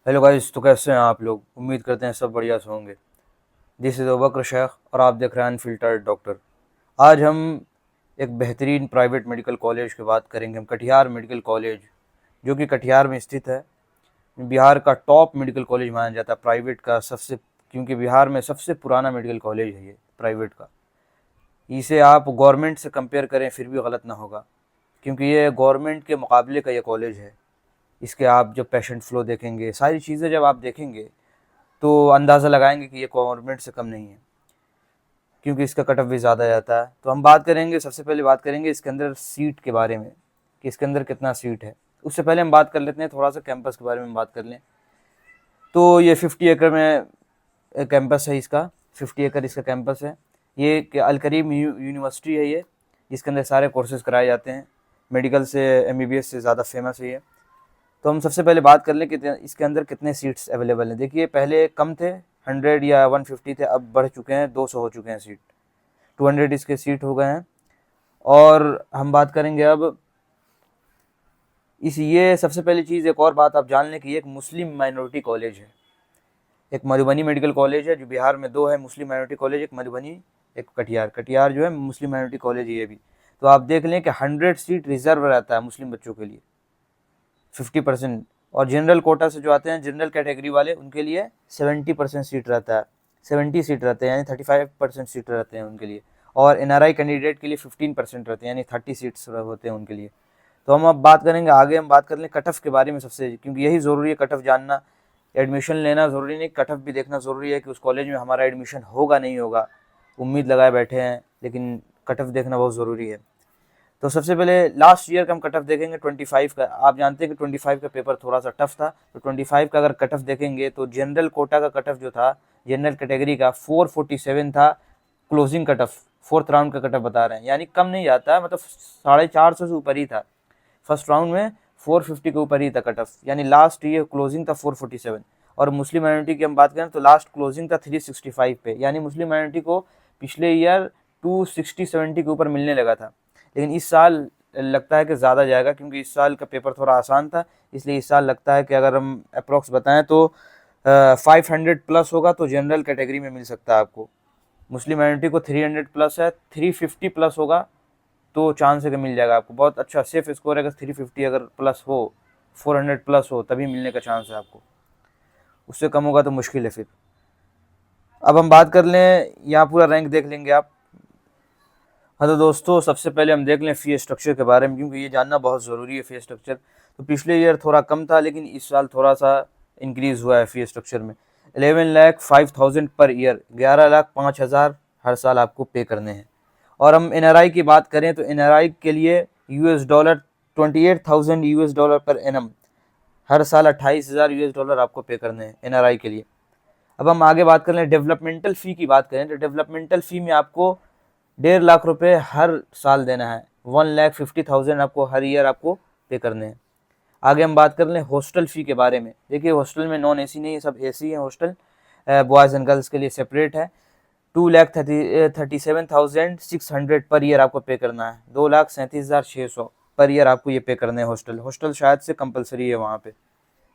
Hello guys, तो कैसे हैं आप लोग। उम्मीद करते हैं सब बढ़िया से होंगे। दिस इज़ अबकर शेख और आप देख रहे हैं अनफिल्टर्ड डॉक्टर। आज हम एक बेहतरीन प्राइवेट मेडिकल कॉलेज की बात करेंगे। हम कटिहार मेडिकल कॉलेज, जो कि कटिहार में स्थित है, बिहार का टॉप मेडिकल कॉलेज माना जाता है, प्राइवेट का सबसे, क्योंकि बिहार में सबसे पुराना मेडिकल कॉलेज है ये प्राइवेट का। इसे आप गवर्नमेंट से कंपेयर करें फिर भी गलत ना होगा, क्योंकि ये गवर्नमेंट के मुकाबले का ये कॉलेज है। इसके आप जब पेशेंट फ्लो देखेंगे, सारी चीज़ें जब आप देखेंगे तो अंदाज़ा लगाएंगे कि ये गवर्नमेंट से कम नहीं है, क्योंकि इसका कट ऑफ भी ज़्यादा जाता है। तो हम बात करेंगे, सबसे पहले बात करेंगे इसके अंदर सीट के बारे में कि इसके अंदर कितना सीट है। उससे पहले हम बात कर लेते हैं थोड़ा सा कैंपस के बारे में बात कर लें। तो ये 50 एकड़ में कैंपस है इसका। 50 एकड़ इसका कैंपस है। ये अल करीम यूनिवर्सिटी है ये, जिसके अंदर सारे कोर्सेज कराए जाते हैं। मेडिकल से MBBS से ज़्यादा फेमस है ये। तो हम सबसे पहले बात कर लें कि इसके अंदर कितने सीट्स अवेलेबल हैं। देखिए, पहले कम थे, 100 या 150 थे, अब बढ़ चुके हैं, 200 हो चुके हैं सीट, 200 इसके सीट हो गए हैं। और हम बात करेंगे अब ये सबसे पहली चीज़, एक और बात आप जान लें कि ये एक मुस्लिम माइनॉरिटी कॉलेज है। एक मधुबनी मेडिकल कॉलेज है जो बिहार में दो है, मुस्लिम माइनॉरिटी कॉलेज, एक मधुबनी एक कटिहार। कटिहार जो है मुस्लिम माइनॉरिटी कॉलेज है ये भी। तो आप देख लें कि 100 सीट रिजर्व रहता है मुस्लिम बच्चों के लिए, 50%। और जनरल कोटा से जो आते हैं, जनरल कैटेगरी वाले, उनके लिए 70% सीट रहता है, 70 सीट रहते हैं, यानी 35% सीट रहते हैं उनके लिए। और NRI कैंडिडेट के लिए 15% रहते हैं, यानी 30 सीट्स होते हैं उनके लिए। तो हम अब बात करेंगे आगे, हम बात कर लें कट ऑफ के बारे में सबसे, क्योंकि यही ज़रूरी है, कट ऑफ जानना। एडमिशन लेना ज़रूरी नहीं, कट ऑफ भी देखना ज़रूरी है कि उस कॉलेज में हमारा एडमिशन होगा नहीं होगा। उम्मीद लगाए बैठे हैं, लेकिन कट ऑफ देखना बहुत ज़रूरी है। तो सबसे पहले लास्ट ईयर का हम कट ऑफ देखेंगे 25 का। आप जानते हैं कि 25 का पेपर थोड़ा सा टफ था, तो 25 का अगर कट ऑफ देखेंगे तो जनरल कोटा का कट ऑफ जो था, जनरल कैटेगरी का 447 था closing cut off. Fourth round का कट ऑफ बता रहे हैं, यानी कम नहीं जाता, मतलब 450 से ऊपर ही था। फर्स्ट राउंड में 450 के ऊपर ही था कट ऑफ, यानी लास्ट ईयर क्लोजिंग था 447। और मुस्लिम माइनॉरिटी की हम बात करें तो लास्ट क्लोजिंग था 365 पे, यानी मुस्लिम माइनॉरिटी को पिछले ईयर 260-70 के ऊपर मिलने लगा था। लेकिन इस साल लगता है कि ज़्यादा जाएगा, क्योंकि इस साल का पेपर थोड़ा आसान था, इसलिए इस साल लगता है कि अगर हम अप्रोक्स बताएं तो 500 प्लस होगा तो जनरल कैटेगरी में मिल सकता है आपको। मुस्लिम माइनॉरिटी को 300 प्लस है, 350 प्लस होगा तो चांस है कि मिल जाएगा आपको। बहुत अच्छा सेफ स्कोर है, अगर 350 अगर प्लस हो, 400 प्लस हो, तभी मिलने का चांस है आपको। उससे कम होगा तो मुश्किल है फिर। अब हम बात कर लें, यहाँ पूरा रैंक देख लेंगे आप। हाँ तो दोस्तों, सबसे पहले हम देख लें फ़ी स्ट्रक्चर के बारे में, क्योंकि ये जानना बहुत ज़रूरी है फ़ी स्ट्रक्चर। तो पिछले ईयर थोड़ा कम था, लेकिन इस साल थोड़ा सा इंक्रीज़ हुआ है फ़ी स्ट्रक्चर में। 11,05,000 पर ईयर, 11,05,000 हर साल आपको पे करने हैं। और हम NRI की बात करें तो NRI के लिए $28, 28,000 US डॉलर पर एनम, हर साल 28,000 US डॉलर आपको पे करने हैं NRI के लिए। अब हम आगे बात कर लें डेवलपमेंटल फ़ी की बात करें तो डेवलपमेंटल फ़ी में आपको 1.5 लाख रुपये हर साल देना है, 1,50,000 आपको हर ईयर आपको पे करने हैं। आगे हम बात कर लें हॉस्टल फ़ी के बारे में। देखिए, हॉस्टल में नॉन AC नहीं है, सब AC है हॉस्टल, बॉयज़ एंड गर्ल्स के लिए सेपरेट है। 2,37,600 पर ईयर आपको पे करना है, 2,37,600 पर ईयर आपको ये पे करने हैं। हॉस्टल शायद से कंपलसरी है वहाँ पे,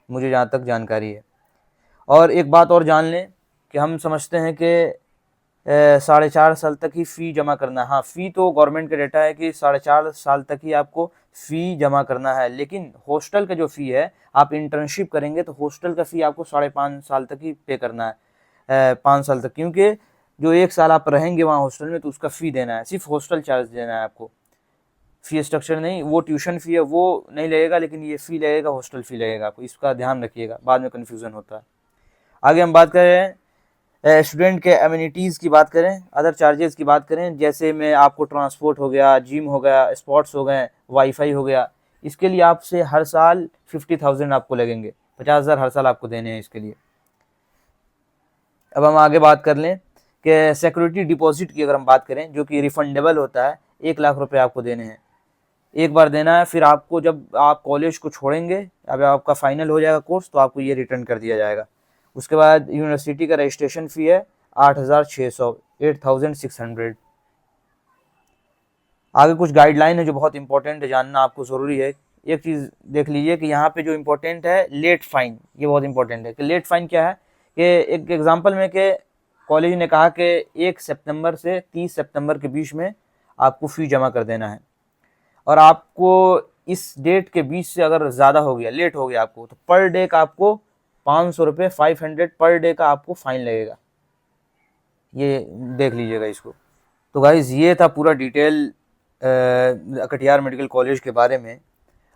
मुझे जहाँ तक जानकारी है। और एक बात और जान लें कि हम समझते हैं कि 4.5 साल तक ही फ़ी जमा करना है। हाँ, फ़ी तो गवर्नमेंट का डेटा है कि 4.5 साल तक ही आपको फ़ी जमा करना है, लेकिन हॉस्टल का जो फ़ी है, आप इंटर्नशिप करेंगे तो हॉस्टल का फ़ी आपको 5.5 साल तक ही पे करना है, 5 साल तक, क्योंकि जो 1 साल आप रहेंगे वहाँ हॉस्टल में तो उसका फ़ी देना है, सिर्फ हॉस्टल चार्ज देना है आपको, फ़ी स्ट्रक्चर नहीं। वो ट्यूशन फ़ी है वो नहीं लगेगा, लेकिन ये फ़ी लगेगा, हॉस्टल फ़ी लगेगा आपको, इसका ध्यान रखिएगा, बाद में कन्फ्यूज़न होता है। आगे हम बात करें स्टूडेंट के एमिनिटीज़ की बात करें, अदर चार्जेस की बात करें, जैसे में आपको ट्रांसपोर्ट हो गया, जिम हो गया, स्पोर्ट्स हो गए, वाईफाई हो गया, इसके लिए आपसे हर साल 50,000 आपको लगेंगे, 50,000 हर साल आपको देने हैं इसके लिए। अब हम आगे बात कर लें कि सिक्योरिटी डिपॉजिट की अगर हम बात करें, जो कि रिफंडेबल होता है, 1 लाख रुपये आपको देने हैं, एक बार देना है। फिर आपको जब आप कॉलेज को छोड़ेंगे, अब आपका फाइनल हो जाएगा कोर्स, तो आपको ये रिटर्न कर दिया जाएगा। उसके बाद यूनिवर्सिटी का रजिस्ट्रेशन फ़ी है 8,600, 8,600। आगे कुछ गाइडलाइन है जो बहुत इंपॉर्टेंट है, जानना आपको ज़रूरी है। एक चीज़ देख लीजिए कि यहाँ पे जो इम्पोर्टेंट है लेट फ़ाइन, ये बहुत इंपॉर्टेंट है कि लेट फ़ाइन क्या है कि एक एग्जांपल में कि कॉलेज ने कहा कि 1 सितंबर से 30 सितंबर के बीच में आपको फ़ी जमा कर देना है, और आपको इस डेट के बीच से अगर ज़्यादा हो गया, लेट हो गया आपको, तो पर डे का आपको 500 रुपये, 500 पर डे का आपको फ़ाइन लगेगा। ये देख लीजिएगा इसको। तो गाइज़ ये था पूरा डिटेल कटिहार मेडिकल कॉलेज के बारे में।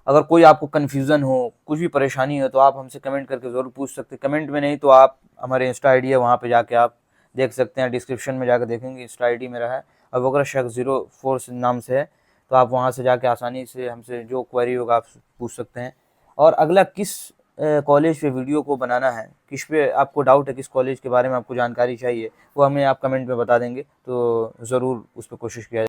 अगर कोई आपको कन्फ्यूज़न हो, कुछ भी परेशानी हो, तो आप हमसे कमेंट करके ज़रूर पूछ सकते हैं। कमेंट में नहीं तो आप हमारे इंस्टा आईडी है, वहाँ पे जाके आप देख सकते हैं, डिस्क्रिप्शन में जाकर देखेंगे इंस्टा आईडी मेरा है अबूबकर शेख 04 नाम से है, तो आप वहाँ से जाके आसानी से हमसे जो क्वेरी होगा आप पूछ सकते हैं। और अगला किस कॉलेज पे वीडियो को बनाना है, किस पे आपको डाउट है, किस कॉलेज के बारे में आपको जानकारी चाहिए, वो हमें आप कमेंट में बता देंगे, तो ज़रूर उस पर कोशिश किया